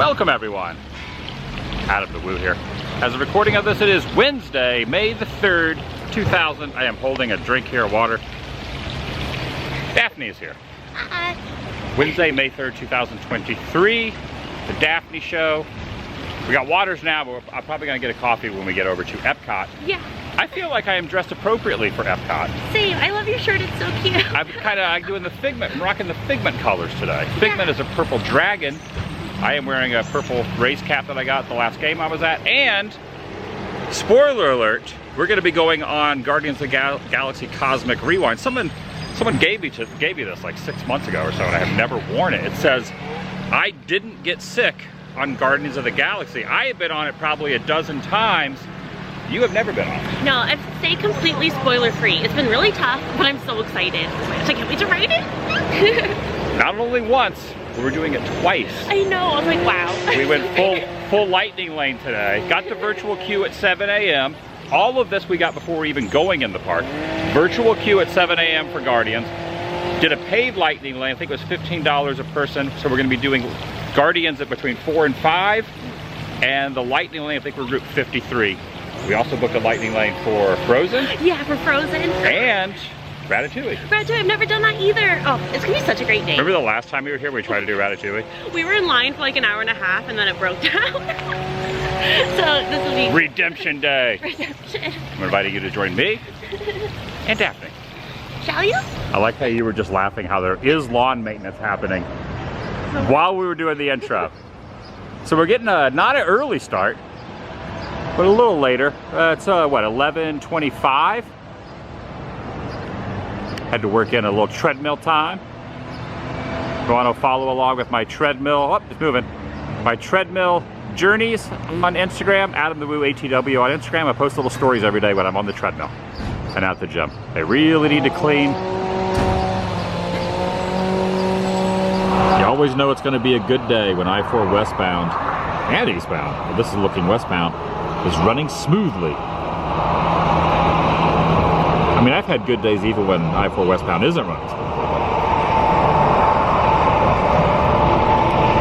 Welcome everyone. Adam the Woo here. As a recording of this, it is Wednesday, May the 3rd, 2000. I am holding a drink here of water. Daphne is here. Hi. Wednesday, May 3rd, 2023. The Daphne Show. We got waters now, but I'm probably gonna get a coffee when we get over to EPCOT. Yeah. I feel like I am dressed appropriately for EPCOT. Same. I love your shirt. It's so cute. I'm doing the Figment. I'm rocking the Figment colors today. Figment is a purple dragon. I am wearing a purple race cap that I got the last game I was at. And, spoiler alert, we're gonna be going on Guardians of the Galaxy Cosmic Rewind. Someone gave me this like 6 months ago or so, and I have never worn it. It says, I didn't get sick on Guardians of the Galaxy. I have been on it probably a dozen times. You have never been on it. No, I've stayed completely spoiler free. It's been really tough, but I'm so excited. I can't wait to ride it. Not only once, but we're doing it twice. I know, I was like, wow. We went full lightning lane today. Got the virtual queue at 7 a.m. All of this we got before we even going in the park. Virtual queue at 7 a.m. for Guardians. Did a paid lightning lane, I think it was $15 a person. So we're gonna be doing Guardians at between 4 and 5. And the lightning lane, I think we're group 53. We also booked a lightning lane for Frozen. Yeah, for Frozen. And Ratatouille. Ratatouille, I've never done that either. Oh, it's gonna be such a great day. Remember the last time we were here, we tried to do Ratatouille? We were in line for like an hour and a half and then it broke down. So this will be Redemption Day. Redemption. I'm inviting you to join me and Daphne. Shall you? I like how you were just laughing how there is lawn maintenance happening while we were doing the intro. So we're getting not an early start, but a little later. It's what, 11:25? Had to work in a little treadmill time. If you want to follow along with my treadmill, oh, it's moving. My treadmill journeys on Instagram, Adam the Woo ATW on Instagram. I post little stories every day when I'm on the treadmill and at the gym. They really need to clean. You always know it's going to be a good day when I-4 westbound and eastbound, well, this is looking westbound, is running smoothly. I mean, I've had good days even when I-4 westbound isn't running smoothly.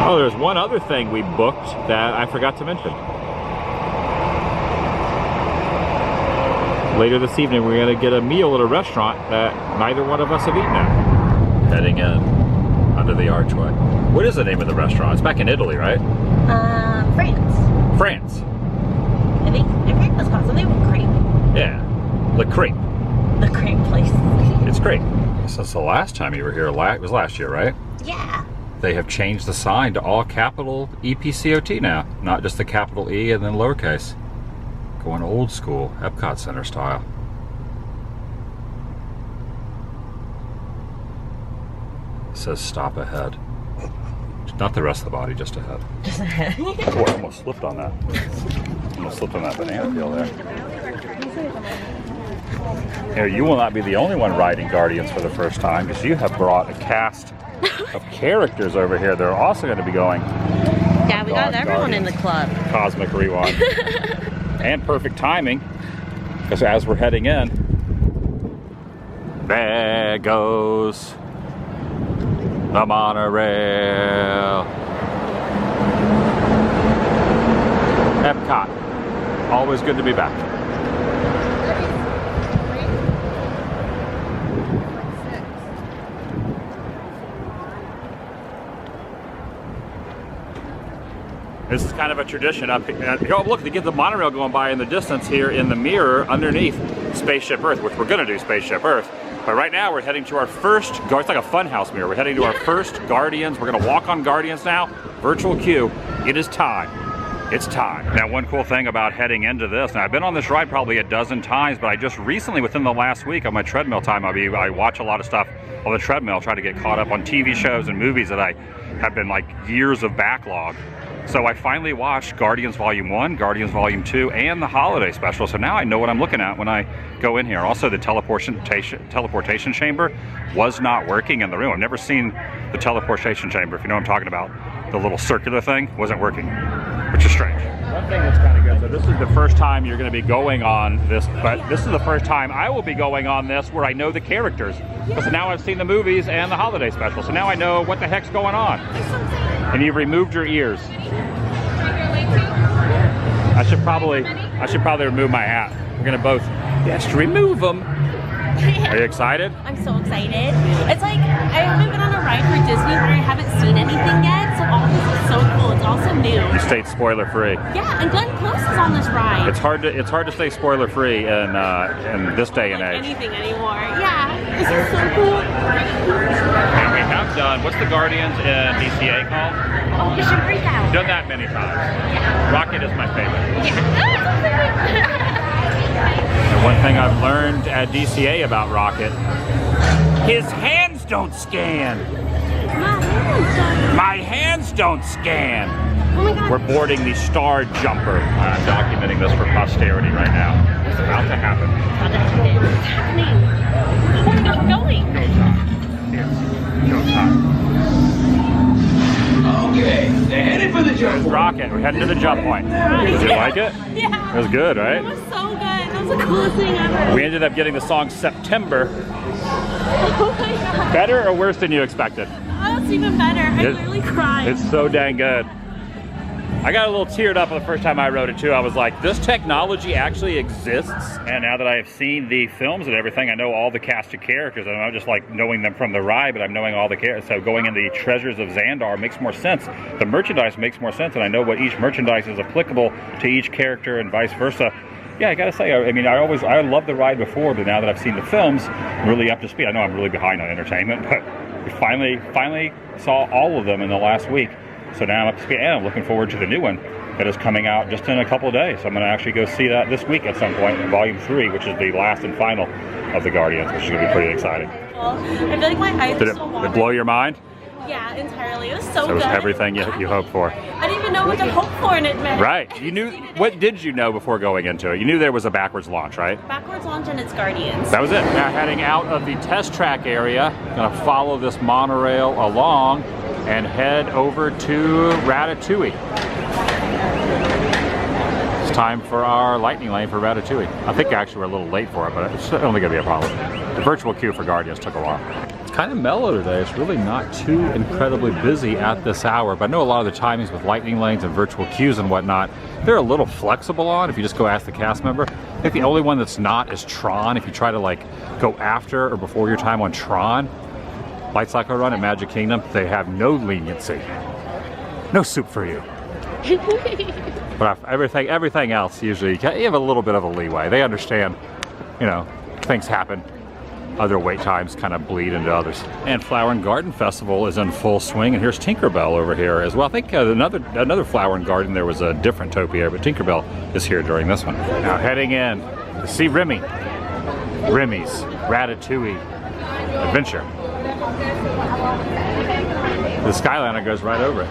Oh, there's one other thing we booked that I forgot to mention. Later this evening, we're gonna get a meal at a restaurant that neither one of us have eaten at. Heading in under the archway. What is the name of the restaurant? It's back in Italy, right? France. France. I think it was called something with crepe. Yeah, Le Crepe. The crepe place. It's great. Since the last time you were here, it was last year, right? Yeah. They have changed the sign to all capital EPCOT now, not just the capital E and then lowercase. Going old school, EPCOT Center style. It says stop ahead. Not the rest of the body, just ahead. Just ahead. Oh, I almost slipped on that. Almost slipped on that banana peel there. Here, you will not be the only one riding Guardians for the first time, because you have brought a cast of characters over here. They're also going to be going. Yeah, we got everyone in the club. Cosmic Rewind. And perfect timing, because as we're heading in, there goes the monorail. EPCOT. Always good to be back. This is kind of a tradition up here. Oh, look, they get the monorail going by in the distance here in the mirror underneath Spaceship Earth, which we're going to do Spaceship Earth. But right now we're heading to our first, it's like a funhouse mirror. We're heading to our first Guardians. We're going to walk on Guardians now. Virtual queue. It is time. It's time. Now, one cool thing about heading into this, now I've been on this ride probably a dozen times, but I just recently, within the last week on my treadmill time, I watch a lot of stuff on the treadmill, try to get caught up on TV shows and movies that I have been like years of backlog. So I finally watched Guardians Volume 1, Guardians Volume 2, and the holiday special. So now I know what I'm looking at when I go in here. Also, the teleportation chamber was not working in the room. I've never seen the teleportation chamber, if you know what I'm talking about. The little circular thing wasn't working. which is strange. One thing that's kind of good, so this is the first time you're going to be going on this, but this is the first time I will be going on this where I know the characters. Because now I've seen the movies and the holiday special, so now I know what the heck's going on. And you've removed your ears. I should probably remove my hat. We're going to both just remove them. Are you excited? I'm so excited. It's like, I haven't been on a ride for Disney where I haven't seen anything yet, so all this is so cool. It's also new. You stayed spoiler free. Yeah, and Glenn Close is on this ride. It's hard to stay spoiler free in this day and age. Anything anymore. Yeah, this is so cool. And we have done, what's the Guardians in DCA called? Oh, Mission Breakout. Done that many times. Yeah. Rocket is my favorite. Yeah. And one thing I've learned at DCA about Rocket, his hands don't scan. My hands don't scan. Oh my God. We're boarding the Star Jumper. I'm documenting this for posterity right now. It's about to happen. It's happening. Oh my God, going. Go time. It's go time. Okay, they're headed for the jump point. Rocket, we're heading to the jump point. Did you like it? Yeah. It was good, right? It was so good. That was the coolest thing ever. We ended up getting the song September. Oh my God. Better or worse than you expected? Oh, that's even better. I literally cried. It's so dang good. I got a little teared up the first time I wrote it too. I was like, this technology actually exists. And now that I have seen the films and everything, I know all the cast of characters. I'm not just like knowing them from the ride, but I'm knowing all the characters. So going in the Treasures of Xandar makes more sense. The merchandise makes more sense, and I know what each merchandise is applicable to each character and vice versa. Yeah, I gotta say, I mean, I loved the ride before, but now that I've seen the films, I'm really up to speed. I know I'm really behind on entertainment, but we finally saw all of them in the last week. So now I'm up to speed, and I'm looking forward to the new one that is coming out just in a couple of days. So I'm going to actually go see that this week at some point, Volume 3, which is the last and final of the Guardians, which is going to be pretty exciting. I feel like my eyes are so Did watering. it blow your mind? Yeah, entirely. It was so So it good. was everything you hoped for. I didn't even know what to hope for in it, man. Right. You knew, what did you know before going into it? You knew there was a backwards launch, right? Backwards launch and it's Guardians. That was it. Now heading out of the test track area, going to follow this monorail along and head over to Ratatouille. It's time for our lightning lane for Ratatouille. I think actually we're a little late for it, but it's only going to be a problem. The virtual queue for Guardians took a while. It's kind of mellow today. It's really not too incredibly busy at this hour, but I know a lot of the timings with lightning lanes and virtual queues and whatnot, they're a little flexible on if you just go ask the cast member. I think the only one that's not is Tron. If you try to like go after or before your time on Tron, Light Cycle Run at Magic Kingdom, they have no leniency. No soup for you. But everything else, usually you have a little bit of a leeway. They understand, you know, things happen. Other wait times kind of bleed into others. And Flower and Garden Festival is in full swing, and here's Tinkerbell over here as well. I think another Flower and Garden, there was a different Topia, but Tinkerbell is here during this one. Now heading in to see Remy. Remy's Ratatouille Adventure. The Skyliner goes right over it.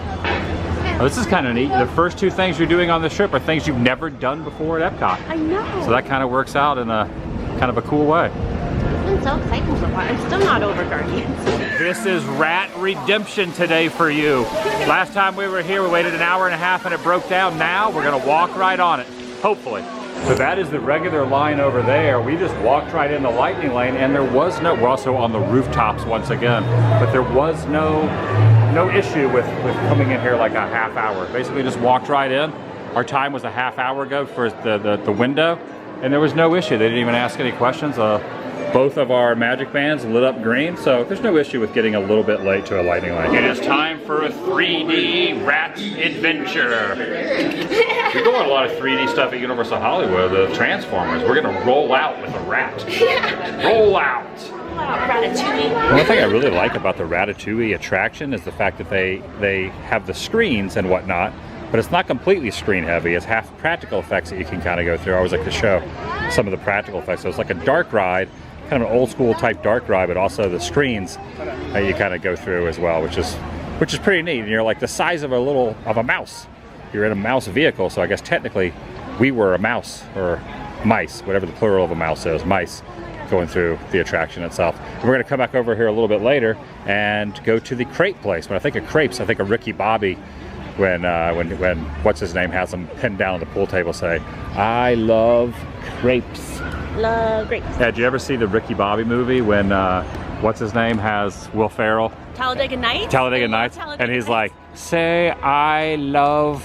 Oh, this is kind of neat. The first two things you're doing on this trip are things you've never done before at Epcot. I know. So that kind of works out in a kind of a cool way. It's been so exciting so far. I'm still not over Guardians. This is Rat Redemption today for you. Last time we were here, we waited an hour and a half and it broke down. Now we're gonna walk right on it, hopefully. So that is the regular line over there. We just walked right in the lightning lane, and there was no, we're also on the rooftops once again, but there was no issue with coming in here like a half hour. Basically just walked right in. Our time was a half hour ago for the window, and there was no issue. They didn't even ask any questions. Both of our magic bands lit up green, so there's no issue with getting a little bit late to a lightning lane. It is time for a 3D rat adventure. We're doing a lot of 3D stuff at Universal Hollywood, the Transformers. We're gonna roll out with a rat. Roll out. Wow, Ratatouille. One thing I really like about the Ratatouille attraction is the fact that they have the screens and whatnot, but it's not completely screen heavy. It's half practical effects that you can kind of go through. I always like to show some of the practical effects. So it's like a dark ride, kind of an old school type dark ride, but also the screens that you kind of go through as well, which is pretty neat. And you're like the size of a mouse. You're in a mouse vehicle, so I guess technically we were a mouse, or mice, whatever the plural of a mouse is, mice, going through the attraction itself. And we're going to come back over here a little bit later and go to the crepe place. When I think of crepes, I think of Ricky Bobby when what's his name has them pinned down on the pool table say, "I love crepes." Love grapes. Yeah, did you ever see the Ricky Bobby movie when what's his name has Will Ferrell? Talladega Nights? Talladega Nights. Talladega And he's Nights. like, "Say I love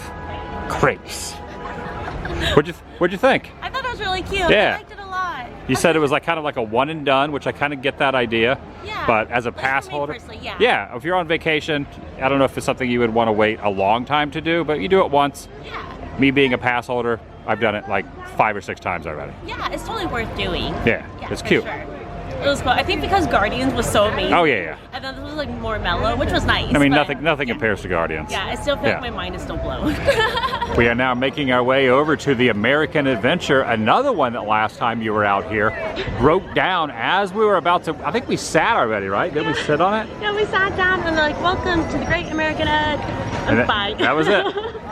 crepes." What'd you think? I thought it was really cute. Yeah. I liked it a lot. You said it was like kind of like a one and done, which I kind of get that idea. Yeah. But as a Like, pass for me holder, personally, yeah. yeah, if you're on vacation, I don't know if it's something you would want to wait a long time to do, but you do it once. Yeah. Me being a pass holder, I've done it like 5 or 6 times already. Yeah, it's totally worth doing. Yeah, it's for cute. Sure. It was cool. I think because Guardians was so amazing. Oh yeah, yeah. And then this was like more mellow, which was nice. I mean, but, nothing compares to Guardians. Yeah, I still feel Yeah. like my mind is still blown. We are now making our way over to the American Adventure, another one that last time you were out here broke down as we were about to, I think we sat already, right? Did we sit on it? Yeah, we sat down and they're like, "Welcome to the Great American Ed." And Bye. that was it.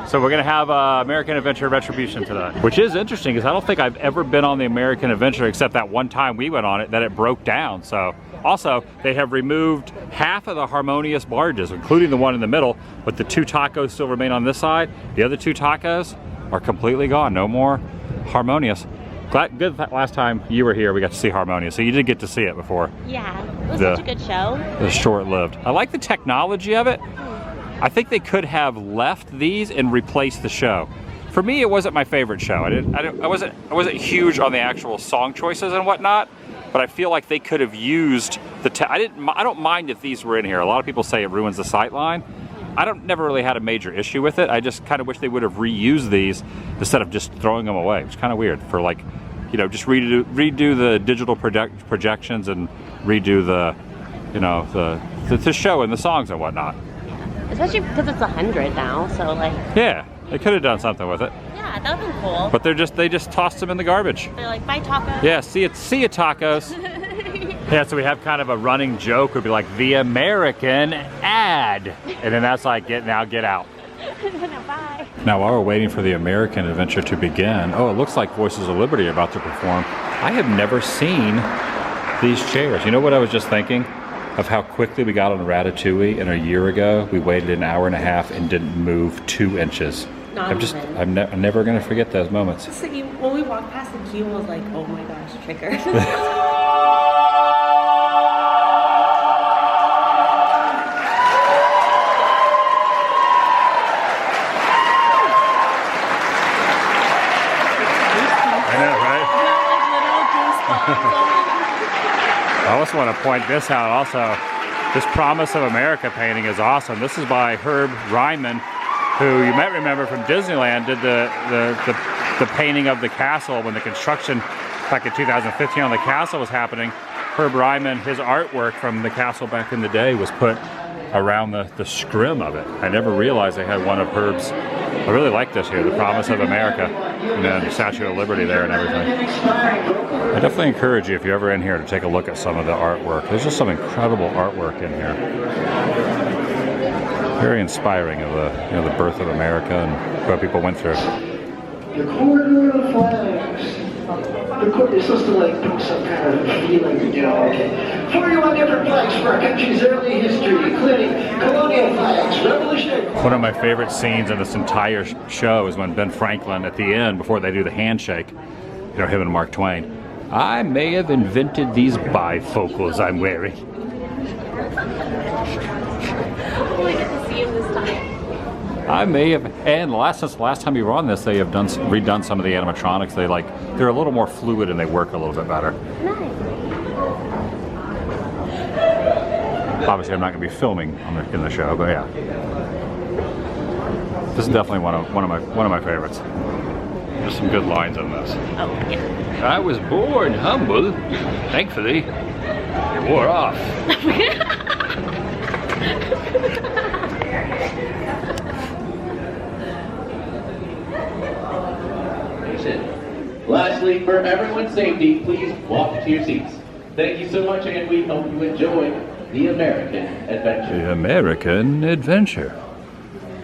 So we're gonna have American Adventure Retribution today. Which is interesting because I don't think I've ever been on the American Adventure except that one time we went on it that it broke down. So also they have removed half of the harmonious barges, including the one in the middle, but the 2 tacos still remain on this side. The other 2 tacos are completely gone. No more harmonious. Good that last time you were here we got to see harmonious. So you did get to see it before. Yeah, it was such a good show. It was short-lived. I like the technology of it. I think they could have left these and replaced the show. For me, it wasn't my favorite show. I wasn't huge on the actual song choices and whatnot, but I feel like they could have used the. I don't mind if these were in here. A lot of people say it ruins the sight line. Never really had a major issue with it. I just kind of wish they would have reused these instead of just throwing them away. It's kind of weird for like, you know, just redo the digital projections and redo the, you know, the show and the songs and whatnot. Especially because it's 100 now, so like. Yeah, they could have done something with it. Yeah, that would be cool. But they just tossed them in the garbage. They're like, "Bye, tacos." Yeah, see ya tacos. Yeah, so we have kind of a running joke would be like the American ad, and then that's like get out. No, bye. Now while we're waiting for the American Adventure to begin, oh, it looks like Voices of Liberty are about to perform. I have never seen these chairs. You know what I was just thinking? Of how quickly we got on Ratatouille, and a year ago we waited an hour and a half and didn't move 2 inches. I'm never gonna forget those moments. So when we walked past the queue, I was like, "Oh my gosh, trigger." I know, right? I also want to point this out also. This Promise of America painting is awesome. This is by Herb Ryman, who you might remember from Disneyland, did the painting of the castle when the construction back in 2015 on the castle was happening. Herb Ryman, his artwork from the castle back in the day was put around the scrim of it. I never realized they had one of Herb's. I really like this here, the Promise of America, and then the Statue of Liberty there and everything. I definitely encourage you, if you're ever in here, to take a look at some of the artwork. There's just some incredible artwork in here. Very inspiring of the birth of America and what people went through. The corridor of flags. It's supposed to like put some kind of feeling, you know. 41 different flags for our country's early history, including colonial flags, revolutionary. One of my favorite scenes in this entire show is when Ben Franklin, at the end, before they do the handshake, you know, him and Mark Twain. I may have invented these bifocals I'm wearing. Oh, I get to see him this time. I may have, and since the last time you were on this, they have redone some of the animatronics. They're a little more fluid and they work a little bit better. Nice. Obviously, I'm not going to be filming in the show, but yeah, this is definitely one of my favorites. There's some good lines on this. Oh yeah. I was born humble. Thankfully, it wore off. Lastly, for everyone's safety, please walk to your seats. Thank you so much, and we hope you enjoy the American Adventure. The American Adventure.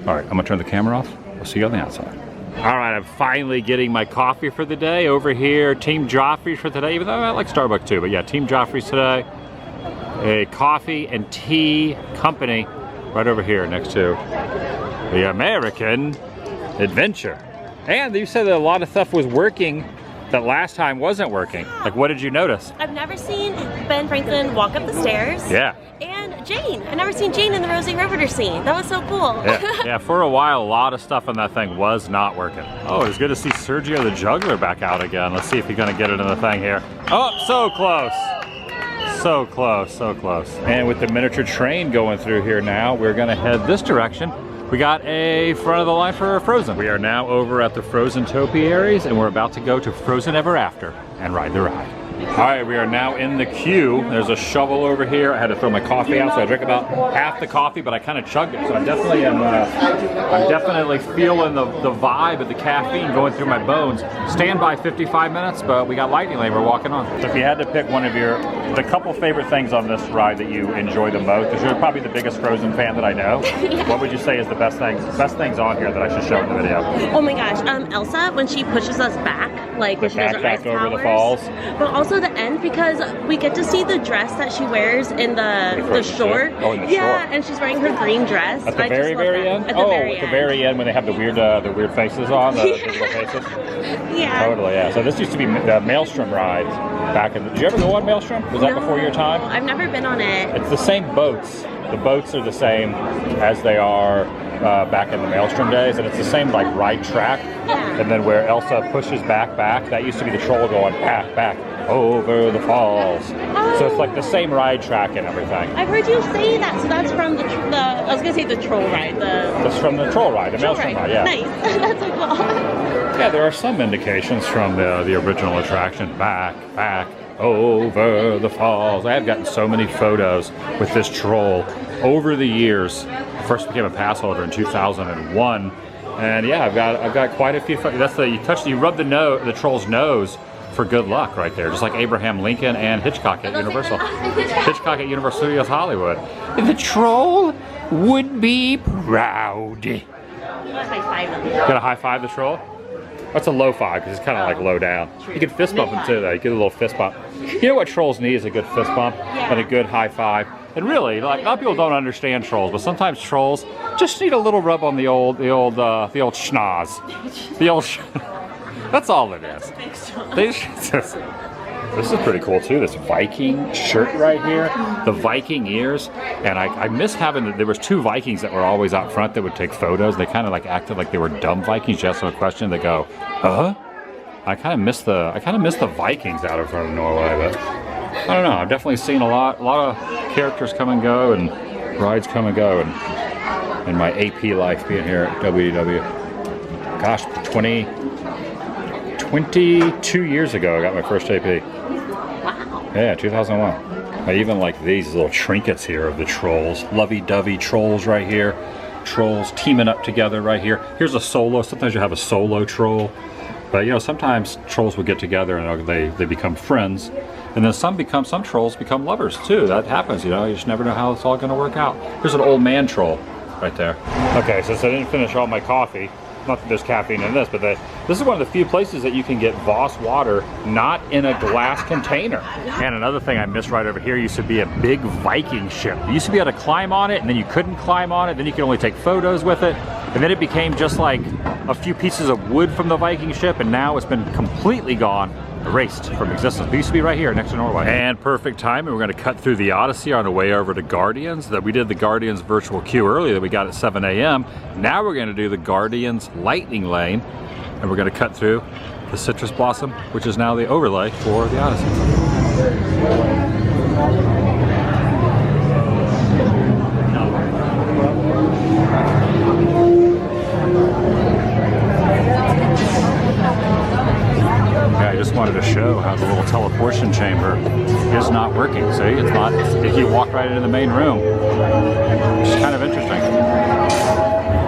All right, I'm gonna turn the camera off. We'll see you on the outside. All right, I'm finally getting my coffee for the day over here. Team Joffrey's for today, even though I like Starbucks too, but yeah, Team Joffrey's today. A coffee and tea company right over here next to the American adventure. And you said that a lot of stuff was working that last time wasn't working. Like, what did you notice? I've never seen Ben Franklin walk up the stairs. Yeah. And Jane. I've never seen Jane in the Rosie Riveter scene. That was so cool. Yeah, for a while, a lot of stuff on that thing was not working. Oh, it's good to see Sergio the Juggler back out again. Let's see if he's gonna get it in the thing here. Oh, so close. So close, so close. And with the miniature train going through here now, we're gonna head this direction. We got a front of the line for Frozen. We are now over at the Frozen Topiaries, and we're about to go to Frozen Ever After and ride the ride. All right, we are now in the queue. There's a shovel over here. I had to throw my coffee out, so I drank about half the coffee, but I kind of chugged it. So I definitely am, I'm definitely feeling the vibe of the caffeine going through my bones. Stand by 55 minutes, but we got lightning lane we're walking on. So if you had to pick one of the couple favorite things on this ride that you enjoy the most, because you're probably the biggest Frozen fan that I know, what would you say is the best things on here that I should show in the video? Oh my gosh, Elsa, when she pushes us back, like when she does her ice over the powers. falls. But also the end, because we get to see the dress that she wears in the short. Oh, in the yeah, short. and she's wearing her green dress. At the very end? At the very end. At the very end when they have the weird faces on, the digital faces? Yeah. Totally, yeah. So this used to be the Maelstrom ride back in the... Did you ever go on Maelstrom? Was that before your time? I've never been on it. It's the same boats. The boats are the same as they are back in the Maelstrom days, and it's the same like ride track. Yeah. And then where Elsa pushes back, that used to be the troll going back, over the falls. So it's like the same ride track and everything. I've heard you say that, so that's from the I was gonna say the troll ride. That's from the troll ride, the Maelstrom ride, yeah. Nice, that's so cool. Yeah, there are some indications from the original attraction, back, over the falls. I have gotten so many photos with this troll over the years. I first became a pass holder in 2001, and yeah, I've got quite a few. That's you rub the troll's nose for good luck right there, just like Abraham Lincoln and Hitchcock at Universal. Hitchcock at Universal Studios Hollywood. The troll would be proud. Gonna high five the troll? That's a low five because it's kind of like low down. You can fist bump him too, though. You get a little fist bump. You know what trolls need is a good fist bump and a good high five. And really, like, a lot of people don't understand trolls, but sometimes trolls just need a little rub on the old schnoz. That's all it is. This is pretty cool too, this Viking shirt right here, the Viking ears, and I miss having, there was two Vikings that were always out front that would take photos. They kind of like acted like they were dumb Vikings. You ask them a question, they go, huh? I kind of miss the Vikings out in front of Norway, but I don't know. I've definitely seen a lot of characters come and go and rides come and go, and in my AP life being here at WDW. Gosh, 22 years ago I got my first AP. Wow. Yeah, 2001. I even like these little trinkets here of the trolls. Lovey-dovey trolls right here. Trolls teaming up together right here. Here's a solo. Sometimes you have a solo troll. But you know, sometimes trolls will get together and they become friends. And then some trolls become lovers too. That happens, you know. You just never know how it's all going to work out. Here's an old man troll right there. Okay, since I didn't finish all my coffee, not that there's caffeine in this, but this is one of the few places that you can get Voss water not in a glass container. And another thing I missed right over here used to be a big Viking ship. You used to be able to climb on it, and then you couldn't climb on it, then you could only take photos with it, and then it became just like a few pieces of wood from the Viking ship, and now it's been completely gone, erased from existence. It used to be right here next to Norway. And perfect timing, we're gonna cut through the Odyssey on the way over to Guardians. We did the Guardians virtual queue earlier that we got at 7 a.m. Now we're gonna do the Guardians lightning lane, and we're gonna cut through the Citrus Blossom, which is now the overlay for the Odyssey. I just wanted to show how the little teleportation chamber is not working. See, it's not, you walk right into the main room. It's kind of interesting.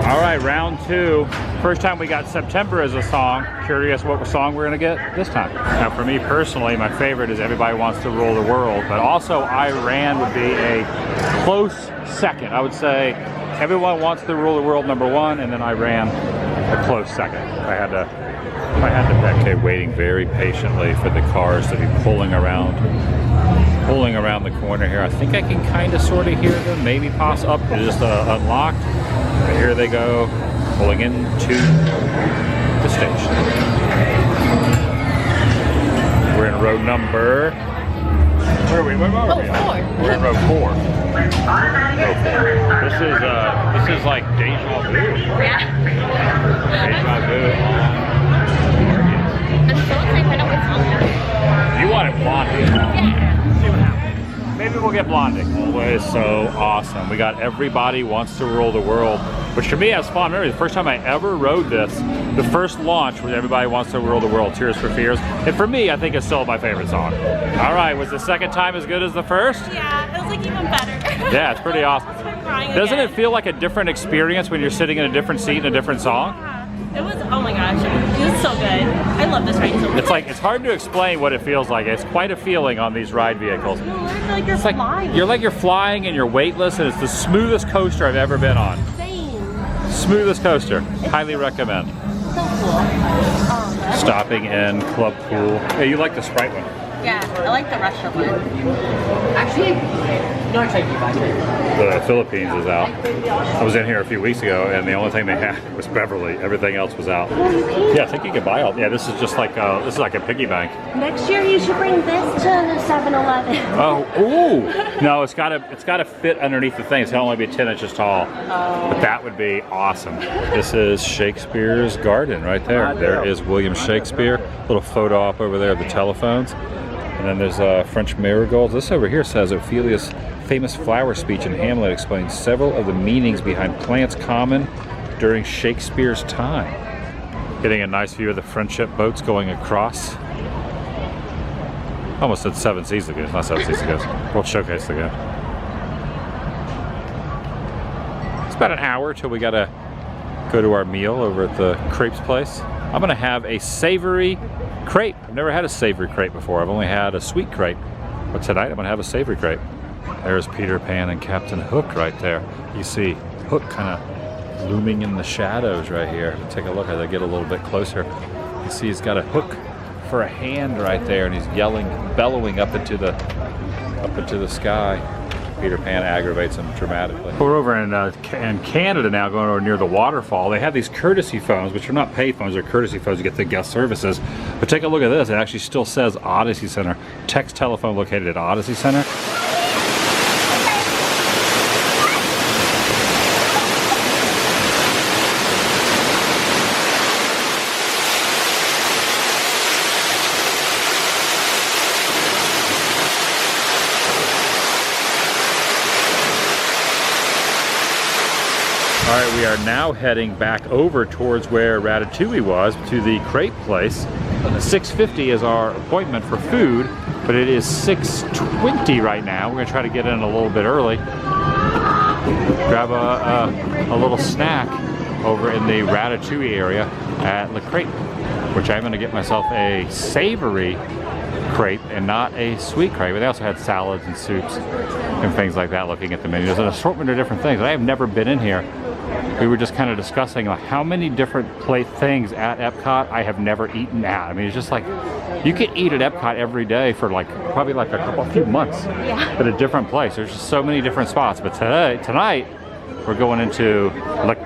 All right, round two. First time we got September as a song. Curious what song we're gonna get this time. Now for me personally, my favorite is Everybody Wants to Rule the World, but also Iran would be a close second. I would say Everyone Wants to Rule the World #1, and then Iran a close second. I had to pick. Okay, waiting very patiently for the cars to be pulling around the corner here. I think I can kind of sort of hear them, maybe pass up, just unlocked. And here they go, pulling into the station. We're in row number. Where are we? Where are we? We're in row 4. This is like deja vu. Yeah. Deja vu. I'm so excited with Blondie. You wanted Blondie? Yeah. See what happens. Maybe we'll get Blondie. Always so awesome. We got Everybody Wants to Rule the World, which for me has fond memories. The first time I ever rode this, the first launch was Everybody Wants to Rule the World, Tears for Fears. And for me, I think it's still my favorite song. All right, was the second time as good as the first? Yeah, it was like even better. Yeah, it's pretty awesome. Doesn't it feel like a different experience when you're sitting in a different seat in a different song? It was, oh my gosh, it was so good. I love this ride so much. It's like, it's hard to explain what it feels like. It's quite a feeling on these ride vehicles. You feel like you're flying. You're like you're flying and you're weightless, and it's the smoothest coaster I've ever been on. Same. Smoothest coaster. Highly recommend. So cool. Oh, Stopping in Club Pool. Yeah, you like the Sprite one. yeah, I like the Russia one. Actually, no, I take you back. The Philippines is out. I was in here a few weeks ago, and the only thing they had was Beverly. Everything else was out. Yeah, I think you can buy all. Yeah, this is just like this is like a piggy bank. Next year you should bring this to 7-Eleven. Oh, ooh! No, it's gotta fit underneath the thing. It's only be 10 inches tall. But that would be awesome. This is Shakespeare's Garden right there. There is William Shakespeare. Little photo op over there of the telephones. And then there's French marigolds. This over here says Ophelia's famous flower speech in Hamlet explains several of the meanings behind plants common during Shakespeare's time. Getting a nice view of the friendship boats going across. Almost at Seven Seas Lagoon, not Seven Seas Lagoon, World Showcase Lagoon. It's about an hour till we gotta go to our meal over at the Crepes place. I'm gonna have a savory crepe. I've never had a savory crepe before. I've only had a sweet crepe. But tonight I'm gonna have a savory crepe. There's Peter Pan and Captain Hook right there. You see Hook kind of looming in the shadows right here. Take a look as I get a little bit closer. You see he's got a hook for a hand right there, and he's yelling, bellowing up into the sky. Peter Pan aggravates him dramatically. We're over in Canada now, going over near the waterfall. They have these courtesy phones, which are not pay phones, they're courtesy phones to get the guest services. But take a look at this, it actually still says Odyssey Center. Text telephone located at Odyssey Center. All right, we are now heading back over towards where Ratatouille was, to the crepe place. 6:50 is our appointment for food, but it is 6:20 right now. We're gonna try to get in a little bit early. Grab a little snack over in the Ratatouille area at La Crepe, which I'm gonna get myself a savory crepe and not a sweet crepe. But they also had salads and soups and things like that. Looking at the menu, there's an assortment of different things. I have never been in here. We were just kind of discussing like how many different things at EPCOT I have never eaten at. I mean, it's just like you could eat at EPCOT every day for like probably like a few months, Yeah. at a different place. There's just so many different spots. But tonight we're going into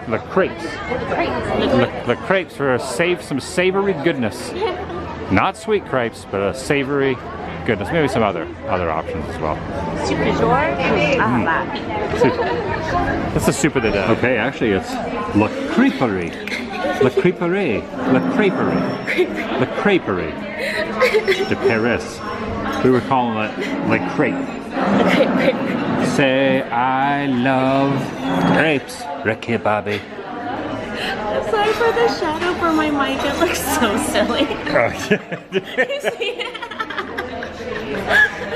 the crepes. The crepes for some savory goodness. Not sweet crepes, but a savory goodness. Maybe some other options as well. Soup du jour? That's the soup of the day. Okay, actually it's La Creperie. La Creperie. La Creperie. La Creperie de Paris. We were calling it La Crepe. Say I love crepes. Ricky Bobby. Sorry for the shadow for my mic, it looks so silly. Oh, You see it?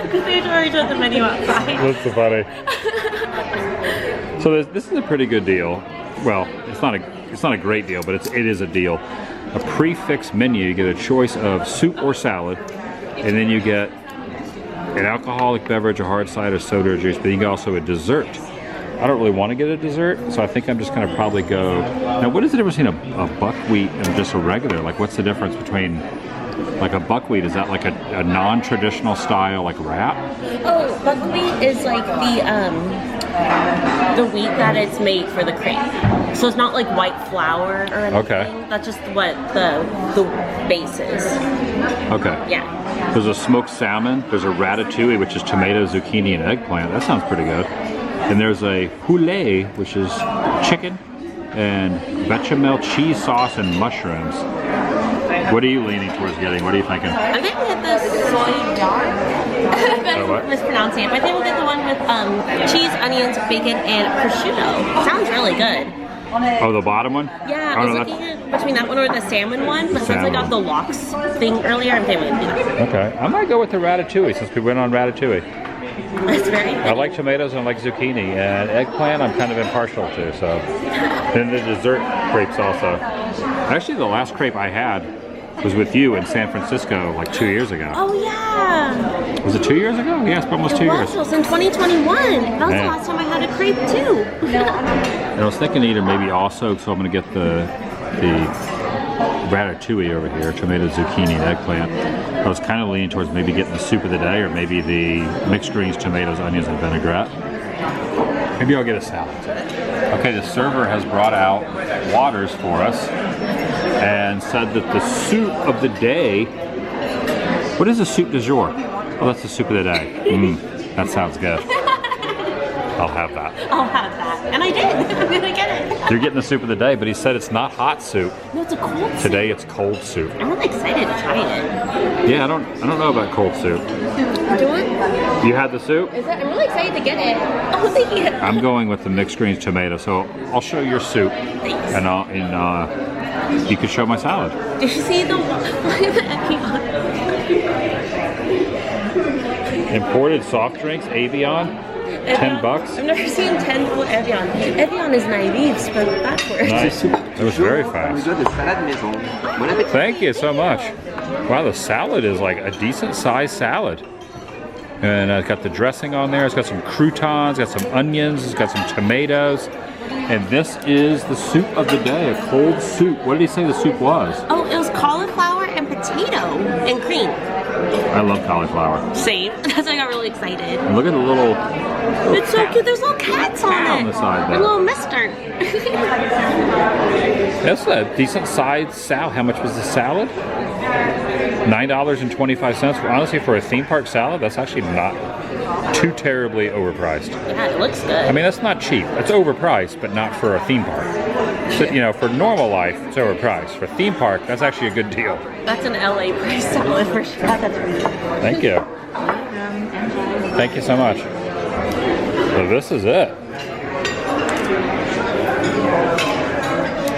Because they already took the menu outside. That's so funny. So this is a pretty good deal. Well, it's not a great deal, but it is a deal. A prefix menu. You get a choice of soup or salad, and then you get an alcoholic beverage, a hard cider, soda, or juice. But you get also a dessert. I don't really want to get a dessert, so I think I'm just going to probably go. Now, what is the difference between a buckwheat and just a regular? Like, what's the difference between? Like a buckwheat, is that like a non-traditional style like wrap? Oh, buckwheat is like the the wheat that it's made for the crepe. So it's not like white flour or anything. Okay. That's just what the base is. Okay. Yeah. There's a smoked salmon. There's a ratatouille, which is tomato, zucchini, and eggplant. That sounds pretty good. And there's a poulet, which is chicken, and bechamel cheese sauce and mushrooms. What are you leaning towards getting? What are you thinking? I think we'll get the soy jar. what? I'm mispronouncing it, but I think we'll get the one with cheese, onions, bacon, and prosciutto. Sounds really good. Oh, the bottom one? Yeah, Oh, I was no, looking at between that one or the salmon one, but since I got the lox thing earlier, I'm thinking we'll do that. Okay, I might go with the ratatouille since we went on ratatouille. That's very good. I like tomatoes and I like zucchini, and eggplant I'm kind of impartial to, so. And the dessert crepes also. Actually, the last crepe I had was with you in San Francisco like 2 years ago. Oh yeah. Was it 2 years ago? Yeah, it's almost 2 years. It was in 2021. That was the last time I had a crepe too. And I was thinking either maybe also, so I'm gonna get the ratatouille over here, tomato, zucchini, and eggplant. I was kind of leaning towards maybe getting the soup of the day, or maybe the mixed greens, tomatoes, onions, and vinaigrette. Maybe I'll get a salad. Okay, the server has brought out waters for us and said that the soup of the day. What is the soup du jour? Oh, that's the soup of the day. That sounds good. I'll have that. I'll have that. And I did. I'm gonna get it. You're getting the soup of the day, but he said it's not hot soup. No, it's a cold soup. Today it's cold soup. I'm really excited to try it. Yeah, I don't know about cold soup. Do it? You had the soup? I'm really excited to get it. Oh, thank you. I'm going with the mixed greens tomato, so I'll show your soup. Thanks. And you can show my salad. Did you see the Imported soft drinks, Evian. $10 bucks? I've never seen 10 for Evian. Evian is naive, spelled backwards. Nice. That was very fast. Thank you so much. Wow, the salad is like a decent sized salad. And it's got the dressing on there. It's got some croutons, it's got some onions, it's got some tomatoes. And this is the soup of the day, a cold soup. What did he say the soup was? Oh, it was cauliflower and potato and cream. I love cauliflower. Same. That's why I got really excited. And look at the little... It's so cute. There's little cats on it. On the side and there. a little mister. That's a decent sized salad. How much was the salad? $9.25. Well, honestly, for a theme park salad, that's actually not too terribly overpriced. Yeah, it looks good. I mean, that's not cheap. It's overpriced, but not for a theme park. So, you know, for normal life, it's overpriced. For theme park, that's actually a good deal. That's an LA price salad for sure. Thank you. Thank you so much. So this is it.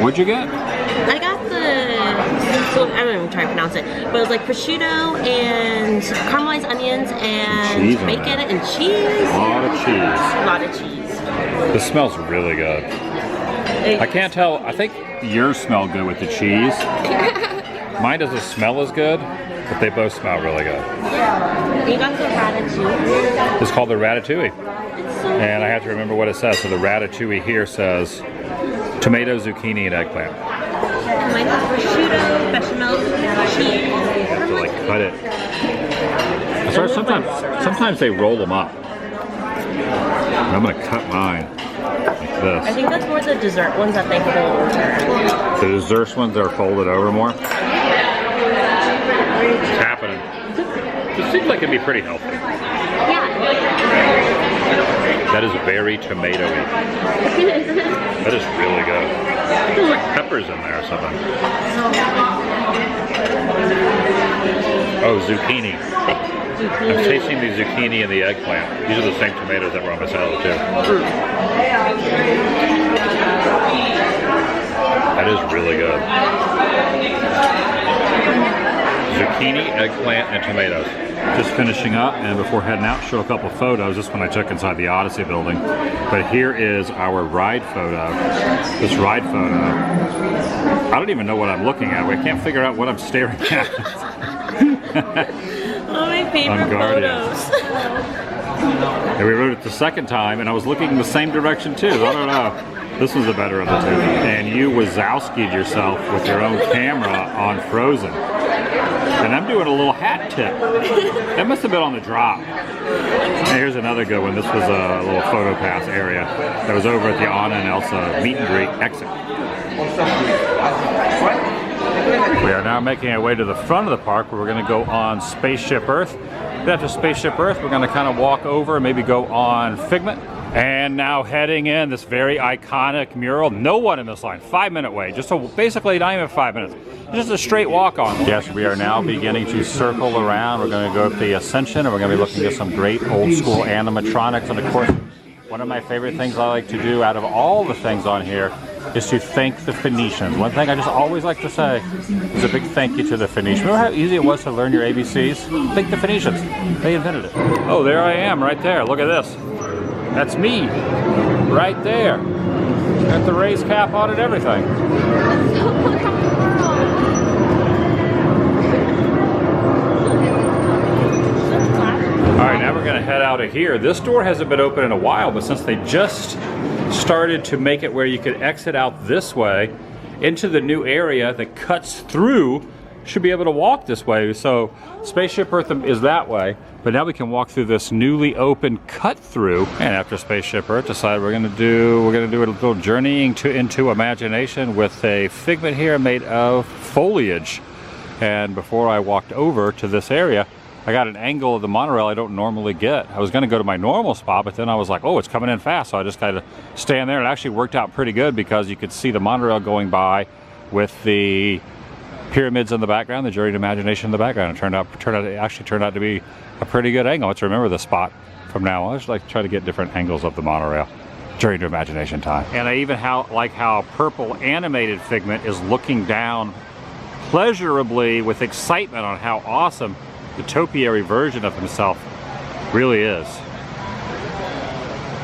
What'd you get? I got so I don't even try to pronounce it, but it was like prosciutto and caramelized onions and Cheese on bacon that. and cheese. A lot of cheese. A lot of cheese. This smells really good. I can't tell. I think yours smell good with the cheese. Mine doesn't smell as good, but they both smell really good. You got the ratatouille. It's called the ratatouille. And I have to remember what it says. So the ratatouille here says tomato, zucchini, and eggplant. Mine has prosciutto, bechamel, cheese. To like cut it. So sometimes they roll them up. I'm gonna cut mine like I this. think that's more the dessert ones that they fold. The dessert ones are folded over more. It's happening. It seems like it'd be pretty healthy. Yeah. That is very tomatoey. That is really good. There's like peppers in there or something. Oh, zucchini. I'm tasting the zucchini and the eggplant. These are the same tomatoes that were on my salad too. That is really good. Zucchini, eggplant, and tomatoes. Just finishing up, and before heading out, show a couple photos. This one I took inside the Odyssey building. But here is our ride photo. This ride photo. I don't even know what I'm looking at. I can't figure out what I'm staring at. One of my favorite photos. And we rode it the second time, and I was looking in the same direction too. I don't know. This was the better of the two. And you Wazowski'd yourself with your own camera on Frozen. And I'm doing a little hat tip. That must have been on the drop. And here's another good one. This was a little photo pass area that was over at the Anna and Elsa meet and greet exit. We are now making our way to the front of the park where we're going to go on Spaceship Earth. Then after Spaceship Earth, we're going to kind of walk over and maybe go on Figment. And now heading in this very iconic mural. No one in this line. 5-minute wait. Just basically not even 5 minutes. Just a straight walk on. Yes, we are now beginning to circle around. We're going to go up the Ascension and we're going to be looking at some great old school animatronics. And of course, one of my favorite things I like to do out of all the things on here is to thank the Phoenicians. One thing I just always like to say is a big thank you to the Phoenicians. Remember how easy it was to learn your ABCs? Thank the Phoenicians. They invented it. Oh, there I am right there. Look at this. That's me, right there. Got the raised cap on and everything. All right, now we're gonna head out of here. This door hasn't been open in a while, but since they just started to make it where you could exit out this way into the new area that cuts through, should be able to walk this way. So Spaceship Earth is that way, but now we can walk through this newly open cut through. And after Spaceship Earth, decided we're gonna do a little journeying into imagination with a figment here made of foliage. And before I walked over to this area, I got an angle of the monorail I don't normally get. I was gonna go to my normal spot, but then I was like, oh, it's coming in fast. So I just kind of stand there. It actually worked out pretty good because you could see the monorail going by with the pyramids in the background, the Journey to Imagination in the background. It actually turned out to be a pretty good angle. Let's remember this spot from now on. I just like to try to get different angles of the monorail. Journey to Imagination time. And I even like how purple animated Figment is looking down pleasurably with excitement on how awesome the topiary version of himself really is.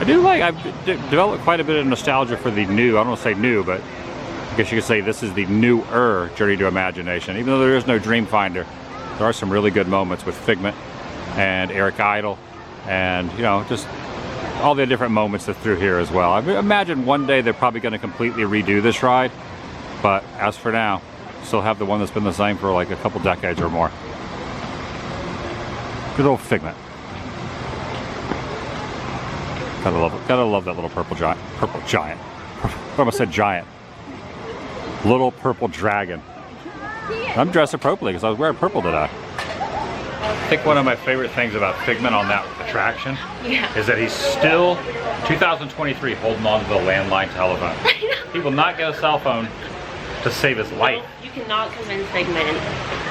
I've developed quite a bit of nostalgia for the new, I don't want to say new, but I guess you could say this is the newer Journey to Imagination. Even though there is no Dreamfinder, there are some really good moments with Figment and Eric Idle and, you know, just all the different moments that through here as well. I imagine one day they're probably going to completely redo this ride, but as for now, still have the one that's been the same for like a couple decades or more. Good old Figment. Gotta love it. Gotta love that little purple giant. I almost said giant. Little purple dragon. I'm dressed appropriately because I was wearing purple today. I think one of my favorite things about Figment on that attraction is that he's still 2023 holding on to the landline telephone. He will not get a cell phone to save his life. You cannot convince Figment.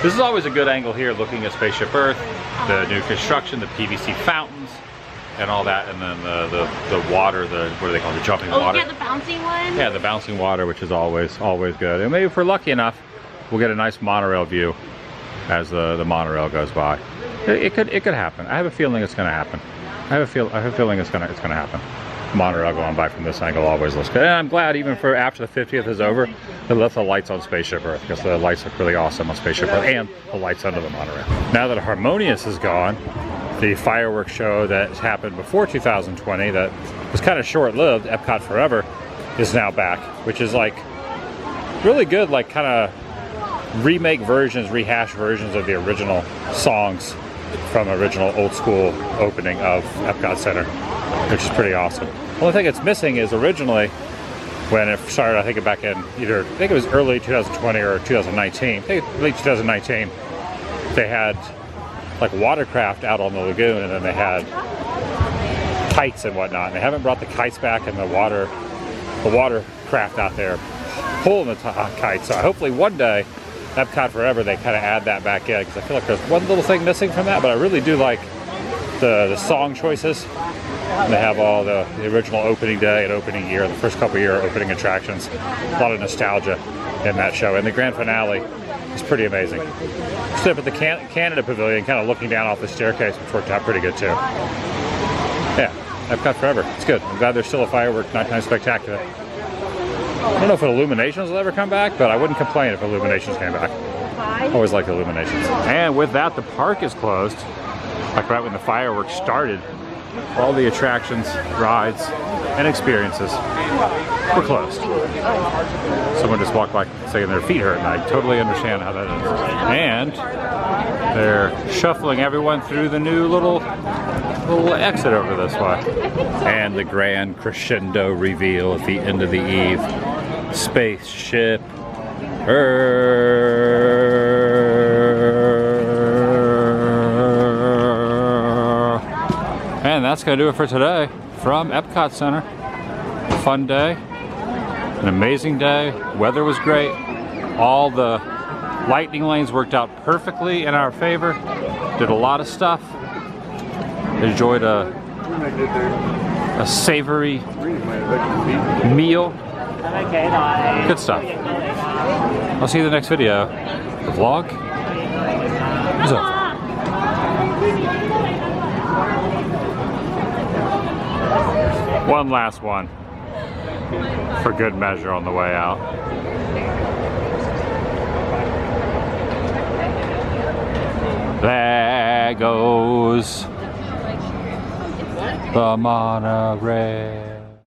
This is always a good angle here looking at Spaceship Earth, the new construction, the PVC fountains, and all that, and then the water, what do they call it, the jumping water? Oh yeah, the bouncing one? Yeah, the bouncing water, which is always good. And maybe if we're lucky enough, we'll get a nice monorail view as the monorail goes by. It could happen. I have a feeling it's going to happen. I have a feeling it's going to happen. Monorail going by from this angle always looks good. And I'm glad even for after the 50th is over, they left the lights on Spaceship Earth because the lights look really awesome on Spaceship Earth and the lights under the monorail. Now that Harmonious is gone, the fireworks show that happened before 2020 that was kind of short-lived, Epcot Forever, is now back, which is like really good, like kind of remake versions, rehash versions of the original songs from original old school opening of Epcot Center, which is pretty awesome. The only thing it's missing is originally when it started, I think back in I think it was early 2020 or 2019, I think late 2019, they had like watercraft out on the lagoon, and then they had kites and whatnot. And they haven't brought the kites back and the watercraft out there pulling the kites. So hopefully one day, Epcot Forever, they kind of add that back in, because I feel like there's one little thing missing from that, but I really do like the song choices. And they have all the original opening day and opening year, the first couple year opening attractions. A lot of nostalgia in that show. And the grand finale is pretty amazing. Stood up at the Canada Pavilion, kind of looking down off the staircase, which worked out pretty good too. Yeah, Epcot Forever. It's good. I'm glad there's still a firework nighttime spectacular. I don't know if Illuminations will ever come back, but I wouldn't complain if Illuminations came back. I always like Illuminations. And with that, the park is closed. Like right when the fireworks started, all the attractions, rides, and experiences we're closed. Someone just walked by saying their feet hurt, and I totally understand how that is. And they're shuffling everyone through the new little exit over this way. And the grand crescendo reveal at the end of the eve. Spaceship Earth. And that's gonna do it for today from EPCOT Center. Fun day, an amazing day. Weather was great. All the lightning lanes worked out perfectly in our favor. Did a lot of stuff. Enjoyed a savory meal. Good stuff. I'll see you in the next video. The vlog is over. One last one for good measure on the way out. There goes the monorail.